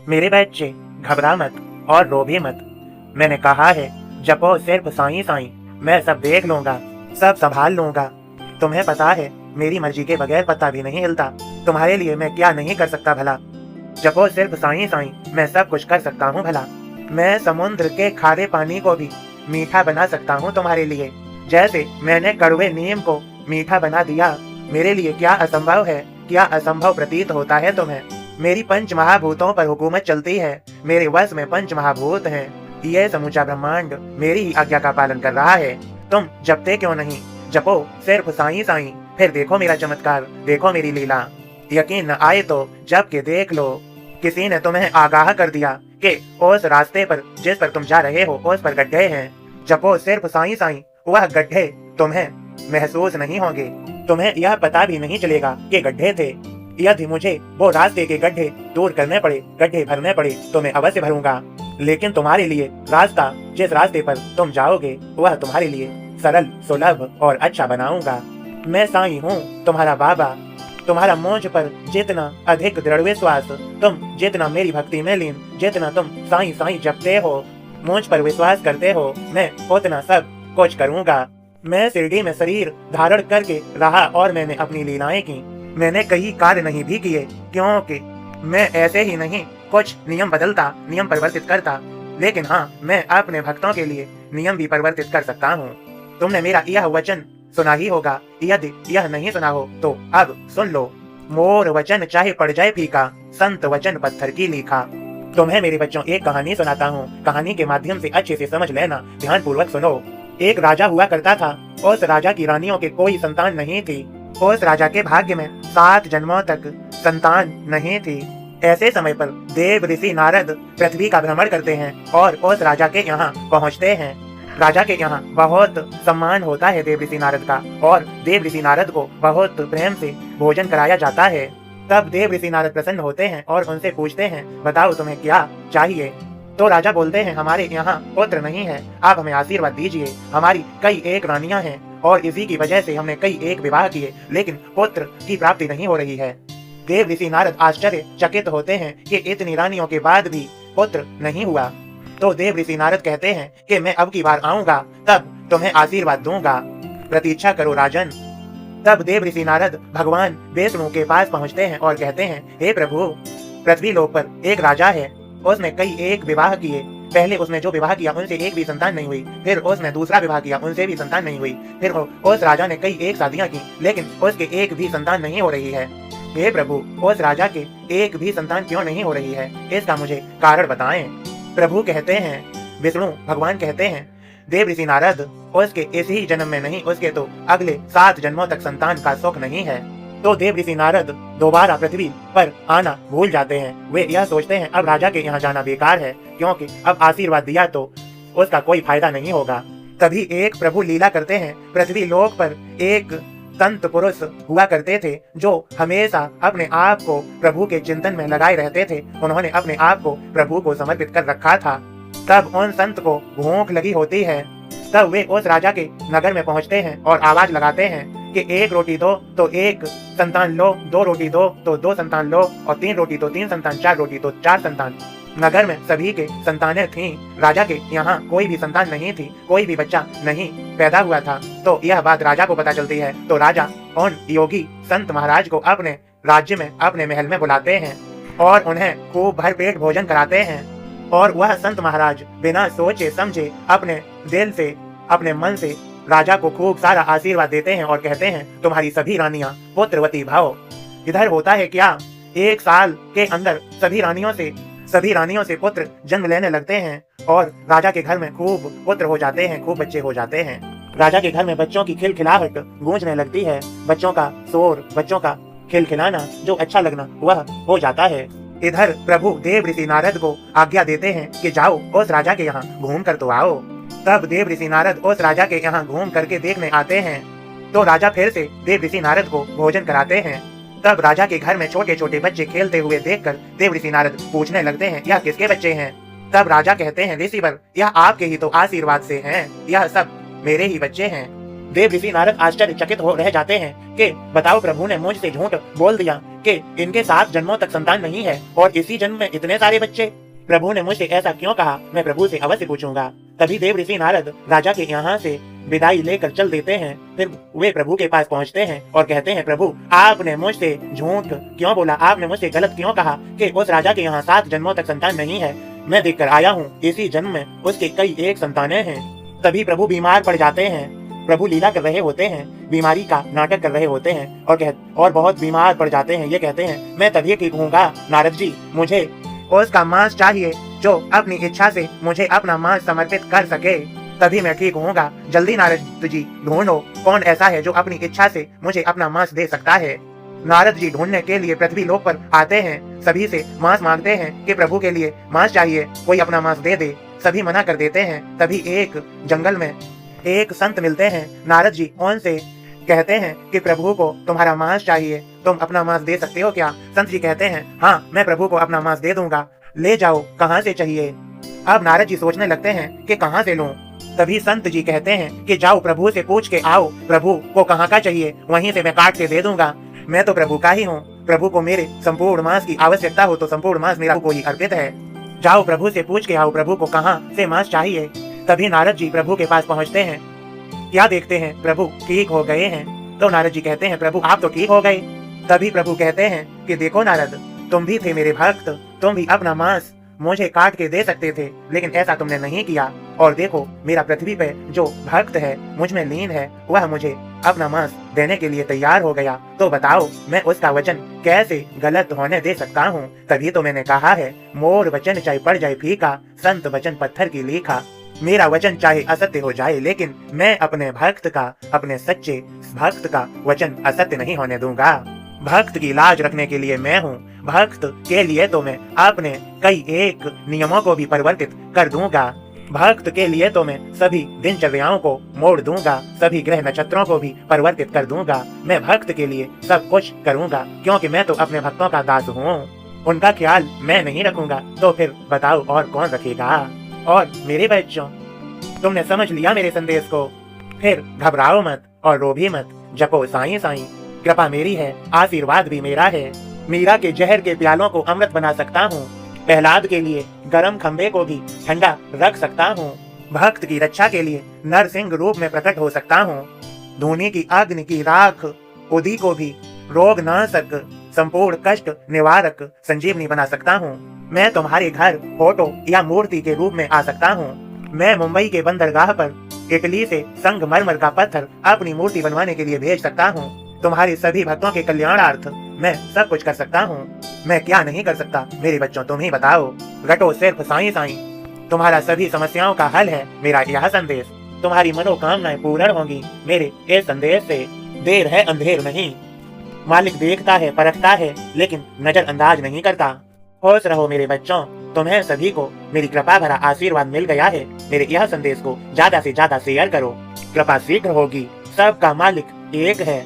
मेरे बच्चे, घबरा मत और रो भी मत। मैंने कहा है जपो सिर्फ साईं साईं, मैं सब देख लूंगा, सब संभाल लूंगा। तुम्हें पता है मेरी मर्जी के बगैर पत्ता भी नहीं हिलता। तुम्हारे लिए मैं क्या नहीं कर सकता भला। जपो सिर्फ साईं साईं, मैं सब कुछ कर सकता हूँ भला। मैं समुद्र के खारे पानी को भी मीठा बना सकता हूँ तुम्हारे लिए, जैसे मैंने कड़वे नीम को मीठा बना दिया। मेरे लिए क्या असंभव है, क्या असंभव प्रतीत होता है तुम्हें। मेरी पंच महाभूतों पर हुकूमत चलती है, मेरे वश में पंच महाभूत हैं। ये समूचा ब्रह्मांड मेरी ही आज्ञा का पालन कर रहा है। तुम जपते क्यों नहीं? जपो सिर्फ साईं साईं, फिर देखो मेरा चमत्कार, देखो मेरी लीला। यकीन न आए तो जप के देख लो। किसी ने तुम्हें आगाह कर दिया कि उस रास्ते पर जिस पर तुम जा रहे हो उस पर गड्ढे हैं। जपो सिर्फ साईं साईं, वह गड्ढे तुम्हें महसूस नहीं होंगे। तुम्हें यह पता भी नहीं चलेगा कि गड्ढे थे। यदि मुझे वो रास्ते के गड्ढे दूर करने पड़े, गड्ढे भरने पड़े, तो मैं अवश्य भरूंगा। लेकिन तुम्हारे लिए रास्ता, जिस रास्ते पर तुम जाओगे, वह तुम्हारे लिए सरल, सुलभ और अच्छा बनाऊंगा। मैं साईं हूँ, तुम्हारा बाबा। तुम्हारा मुझ पर जितना अधिक दृढ़ विश्वास, तुम जितना मेरी भक्ति में लीन, जितना तुम साईं साईं जपते हो, मुझ पर विश्वास करते हो, मैं उतना सब कुछ करूंगा। मैं शिरडी में शरीर धारण करके रहा और मैंने अपनी लीलाएं की। मैंने कई कार्य नहीं भी किए, क्योंकि मैं ऐसे ही नहीं कुछ नियम बदलता, नियम परिवर्तित करता। लेकिन हाँ, मैं अपने भक्तों के लिए नियम भी परिवर्तित कर सकता हूँ। तुमने मेरा यह वचन सुना ही होगा, यदि यह नहीं सुना हो तो अब सुन लो। मोर वचन चाहे पड़ जाए फीका, संत वचन पत्थर की लीखा। तुम्हें मेरे बच्चों एक कहानी सुनाता हूँ। कहानी के माध्यम से अच्छे से समझ लेना, ध्यान पूर्वक सुनो। एक राजा हुआ करता था। उस राजा की रानियों के कोई संतान नहीं थी। उस राजा के भाग्य में 7 जन्मों तक संतान नहीं थी। ऐसे समय पर देव ऋषि नारद पृथ्वी का भ्रमण करते हैं और उस राजा के यहाँ पहुँचते हैं। राजा के यहाँ बहुत सम्मान होता है देव ऋषि नारद का, और देव ऋषि नारद को बहुत प्रेम से भोजन कराया जाता है। तब देव ऋषि नारद प्रसन्न होते हैं और उनसे पूछते हैं, बताओ तुम्हें क्या चाहिए। तो राजा बोलते हैं, हमारे यहाँ पुत्र नहीं है, आप हमें आशीर्वाद दीजिए। हमारी कई एक रानियां हैं और इसी की वजह से हमने कई एक विवाह किए, लेकिन पुत्र की प्राप्ति नहीं हो रही है। देव ऋषि नारद आश्चर्यचकित होते हैं कि इतनी रानियों के बाद भी पुत्र नहीं हुआ। तो देव ऋषि नारद कहते हैं कि मैं अब की बार आऊंगा, तब तुम्हें आशीर्वाद दूंगा, प्रतीक्षा करो राजन। तब देव ऋषि नारद भगवान विष्णु के पास पहुंचते हैं और कहते हैं, हे प्रभु, पृथ्वी लोक पर एक राजा है, उसने कई एक विवाह किए। पहले उसने जो विवाह किया उनसे एक भी संतान नहीं हुई, फिर उसने दूसरा विवाह किया, उनसे भी संतान नहीं हुई, फिर उस राजा ने कई एक शादियां की, लेकिन उसके एक भी संतान नहीं हो रही है। हे प्रभु, उस राजा के एक भी संतान क्यों नहीं हो रही है, इसका मुझे कारण बताएं। प्रभु कहते हैं, विष्णु भगवान कहते हैं, देव ऋषि नारद, उसके इसी जन्म में नहीं, उसके तो अगले 7 जन्मों तक संतान का सुख नहीं है। तो देव ऋषि नारद दोबारा पृथ्वी पर आना भूल जाते हैं। वे यह सोचते हैं अब राजा के यहाँ जाना बेकार है, क्योंकि अब आशीर्वाद दिया तो उसका कोई फायदा नहीं होगा। तभी एक प्रभु लीला करते हैं। पृथ्वी लोक पर एक संत पुरुष हुआ करते थे जो हमेशा अपने आप को प्रभु के चिंतन में लगाए रहते थे। उन्होंने अपने आप को प्रभु को समर्पित कर रखा था। तब उन संत को भूख लगी होती है। तब वे उस राजा के नगर में पहुंचते हैं और आवाज लगाते हैं कि 1 रोटी दो तो 1 संतान लो, 2 रोटी दो तो 2 संतान लो, और 3 रोटी तो 3 संतान, 4 रोटी तो 4 संतान। नगर में सभी के संतानें थीं। राजा के यहाँ कोई भी संतान नहीं थी, कोई भी बच्चा नहीं पैदा हुआ था। तो यह बात राजा को पता चलती है। तो राजा उन योगी संत महाराज को अपने राज्य में, अपने महल में बुलाते हैं और उन्हें खूब भरपेट भोजन कराते हैं। और वह संत महाराज बिना सोचे समझे अपने दिल से, अपने मन से राजा को खूब सारा आशीर्वाद देते हैं और कहते हैं, तुम्हारी सभी रानियां पुत्रवती भव। इधर होता है क्या, 1 साल के अंदर सभी रानियों से पुत्र जन्म लेने लगते हैं और राजा के घर में खूब पुत्र हो जाते हैं, खूब बच्चे हो जाते हैं। राजा के घर में बच्चों की खिलखिलाहट गूंजने लगती है। बच्चों का शोर, बच्चों का खिलखिलाना, जो अच्छा लगना वह हो जाता है। इधर प्रभु देव ऋषि नारद को आज्ञा देते हैं कि जाओ उस राजा के यहाँ घूम कर तो आओ। तब देव ऋषि नारद उस राजा के यहाँ घूम करके देखने आते हैं। तो राजा फिर से देव ऋषि नारद को भोजन कराते हैं। तब राजा के घर में छोटे छोटे बच्चे खेलते हुए देखकर देव ऋषि नारद पूछने लगते हैं, यह किसके बच्चे हैं। तब राजा कहते हैं, ऋषिवर, यह आपके ही तो आशीर्वाद से हैं, यह सब मेरे ही बच्चे हैं। देव ऋषि नारद आश्चर्यचकित हो रह जाते हैं कि बताओ, प्रभु ने मुझसे झूठ बोल दिया कि इनके 7 जन्मों तक संतान नहीं है और इसी जन्म में इतने सारे बच्चे। प्रभु ने मुझसे ऐसा क्यों कहा? मैं प्रभु से अवश्य पूछूंगा। तभी देव ऋषि नारद राजा के यहाँ से विदाई लेकर चल देते हैं। फिर वे प्रभु के पास पहुँचते हैं और कहते हैं, प्रभु आपने मुझसे झूठ क्यों बोला? आपने मुझसे गलत क्यों कहा कि उस राजा के यहाँ 7 जन्मों तक संतान नहीं है? मैं देखकर आया हूँ, इसी जन्म में उसके कई एक संतानें हैं। तभी प्रभु बीमार पड़ जाते हैं। प्रभु लीला कर रहे होते हैं, बीमारी का नाटक कर रहे होते हैं और बहुत बीमार पड़ जाते हैं। ये कहते हैं, मैं तभी ठीक होऊंगा नारद जी, मुझे उसका मांस चाहिए जो अपनी इच्छा से मुझे अपना मांस समर्पित कर सके, तभी मैं ठीक होऊंगा। जल्दी नारद जी ढूंढो, कौन ऐसा है जो अपनी इच्छा से मुझे अपना मांस दे सकता है। नारद जी ढूंढने के लिए पृथ्वी लोक पर आते हैं, सभी से मांस मांगते हैं कि प्रभु के लिए मांस चाहिए, कोई अपना मांस दे दे। सभी मना कर देते हैं। तभी एक जंगल में एक संत मिलते हैं। नारद जी उनसे कहते हैं कि प्रभु को तुम्हारा मांस चाहिए, तुम अपना मांस दे सकते हो क्या? संत जी कहते हैं, हाँ मैं प्रभु को अपना मांस दे दूंगा, ले जाओ, कहाँ से चाहिए? अब नारद जी सोचने लगते हैं कि कहाँ से लूं। तभी संत जी कहते हैं कि जाओ प्रभु से पूछ के आओ, प्रभु को कहाँ का चाहिए, वहीं से मैं काट के दे दूंगा। मैं तो प्रभु का ही हूँ, प्रभु को मेरे संपूर्ण मांस की आवश्यकता हो तो संपूर्ण मांस मेरा को ही अर्पित है। जाओ प्रभु से पूछ के आओ, प्रभु को कहाँ से मांस चाहिए। तभी नारद जी प्रभु के पास पहुँचते हैं। क्या देखते हैं? प्रभु ठीक हो गए हैं। तो नारद जी कहते हैं, प्रभु आप तो ठीक हो गए। तभी प्रभु कहते हैं कि देखो नारद, तुम भी थे मेरे भक्त, तुम भी अपना मांस मुझे काट के दे सकते थे, लेकिन ऐसा तुमने नहीं किया। और देखो मेरा पृथ्वी पे जो भक्त है, मुझ में लीन है, वह मुझे अपना मांस देने के लिए तैयार हो गया। तो बताओ मैं उसका वचन कैसे गलत होने दे सकता हूँ? तभी तो मैंने कहा है, मोर वचन चाहे पड़ जाए फीका, संत वचन पत्थर की लीखा। मेरा वचन चाहे असत्य हो जाए, लेकिन मैं अपने भक्त का, अपने सच्चे भक्त का वचन असत्य नहीं होने दूंगा। भक्त की लाज रखने के लिए मैं हूँ, भक्त के लिए तो मैं अपने कई एक नियमों को भी परिवर्तित कर दूंगा। भक्त के लिए तो मैं सभी दिनचर्याओं को मोड़ दूंगा, सभी ग्रह नक्षत्रों को भी परिवर्तित कर दूंगा। मैं भक्त के लिए सब कुछ करूंगा, क्योंकि मैं तो अपने भक्तों का दास हूँ। उनका ख्याल मैं नहीं रखूंगा तो फिर बताओ और कौन रखेगा? और मेरे बच्चों, तुमने समझ लिया मेरे संदेश को? फिर घबराओ मत और रो भी मत। जपो साईं साईं, कृपा मेरी है, आशीर्वाद भी मेरा है। मीरा के जहर के प्यालों को अमृत बना सकता हूँ, प्रहलाद के लिए गर्म खंबे को भी ठंडा रख सकता हूँ। भक्त की रक्षा के लिए नरसिंह रूप में प्रकट हो सकता हूँ। धूनी की अग्नि की राख उदी को भी रोग नाशक, संपूर्ण कष्ट निवारक संजीवनी बना सकता हूँ। मैं तुम्हारे घर फोटो या मूर्ति के रूप में आ सकता हूँ। मैं मुंबई के बंदरगाह पर इटली से संगमरमर का पत्थर अपनी मूर्ति बनवाने के लिए भेज सकता हूँ। तुम्हारे सभी भक्तों के कल्याणार्थ मैं सब कुछ कर सकता हूँ। मैं क्या नहीं कर सकता मेरे बच्चों, तुम ही बताओ। रटो सिर्फ साईं साईं, तुम्हारा सभी समस्याओं का हल है मेरा यह संदेश। तुम्हारी मनोकामनाएं पूर्ण होंगी मेरे इस संदेश से। देर है अंधेर नहीं, मालिक देखता है परखता है, लेकिन नजरअंदाज नहीं करता। खुश रहो मेरे बच्चों, तुम्हें सभी को मेरी कृपा भरा आशीर्वाद मिल गया है। मेरे यह संदेश को ज्यादा से ज्यादा शेयर करो, कृपा शीघ्र होगी। सबका मालिक एक है।